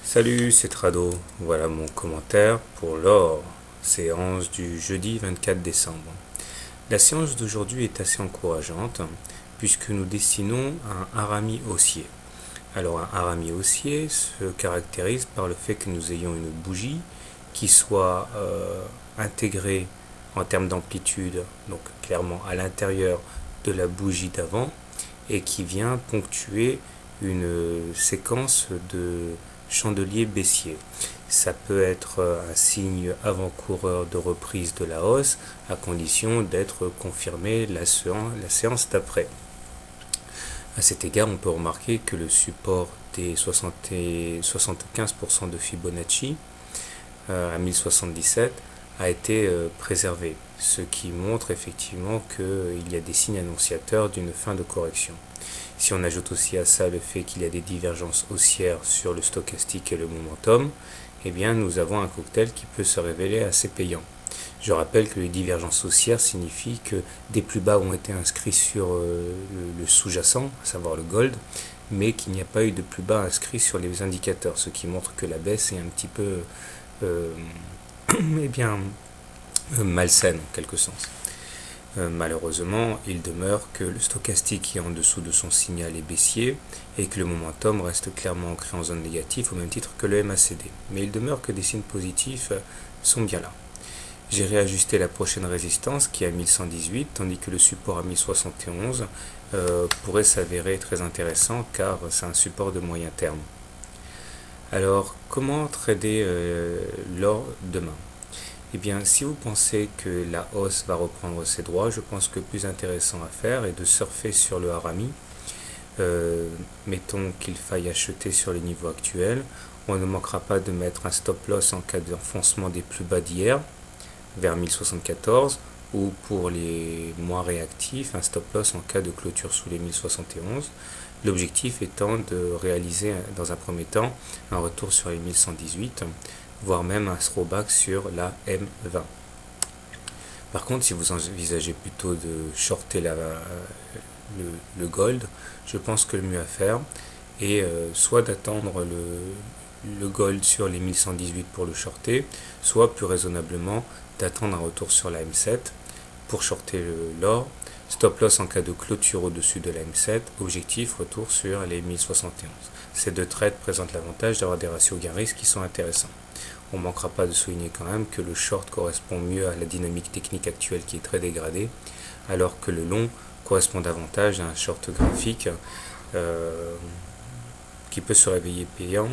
Salut, c'est Trado. Voilà mon commentaire pour l'or, séance du jeudi 24 décembre. La séance d'aujourd'hui est assez encourageante puisque nous dessinons un harami haussier. Alors un harami haussier se caractérise par le fait que nous ayons une bougie qui soit intégrée en termes d'amplitude, donc clairement à l'intérieur de la bougie d'avant, et qui vient ponctuer une séquence de chandelier baissier. Ça peut être un signe avant-coureur de reprise de la hausse, à condition d'être confirmé la séance d'après. À cet égard, on peut remarquer que le support des 75% de Fibonacci à 1077 a été préservé, ce qui montre effectivement qu'il y a des signes annonciateurs d'une fin de correction. Si on ajoute aussi à ça le fait qu'il y a des divergences haussières sur le stochastique et le momentum, eh bien nous avons un cocktail qui peut se révéler assez payant. Je rappelle que les divergences haussières signifient que des plus bas ont été inscrits sur le sous-jacent, à savoir le gold, mais qu'il n'y a pas eu de plus bas inscrits sur les indicateurs, ce qui montre que la baisse est un petit peu malsaine en quelque sens. Malheureusement, il demeure que le stochastique est en dessous de son signal est baissier et que le momentum reste clairement ancré en zone négative au même titre que le MACD. Mais il demeure que des signes positifs sont bien là. J'ai réajusté la prochaine résistance qui est à 1118, tandis que le support à 1071 pourrait s'avérer très intéressant car c'est un support de moyen terme. Alors, comment trader l'or demain ? Eh bien, si vous pensez que la hausse va reprendre ses droits, je pense que le plus intéressant à faire est de surfer sur le harami. Mettons qu'il faille acheter sur les niveaux actuels. On ne manquera pas de mettre un stop loss en cas d'enfoncement des plus bas d'hier, vers 1074, ou pour les moins réactifs, un stop loss en cas de clôture sous les 1071. L'objectif étant de réaliser dans un premier temps un retour sur les 1118, voire même un throwback sur la M20. Par contre, si vous envisagez plutôt de shorter le gold, je pense que le mieux à faire est soit d'attendre le gold sur les 1118 pour le shorter, soit plus raisonnablement d'attendre un retour sur la M7 pour shorter l'or. Stop loss en cas de clôture au-dessus de la M7, objectif retour sur les 1071. Ces deux trades présentent l'avantage d'avoir des ratios gain-risque qui sont intéressants. On ne manquera pas de souligner quand même que le short correspond mieux à la dynamique technique actuelle qui est très dégradée, alors que le long correspond davantage à un short graphique qui peut se réveiller payant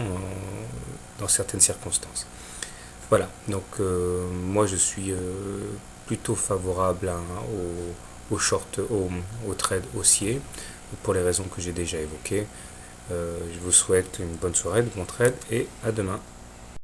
dans certaines circonstances. Voilà, donc moi je suis plutôt favorable au trade haussier pour les raisons que j'ai déjà évoquées. Je vous souhaite une bonne soirée, de bon trade et à demain.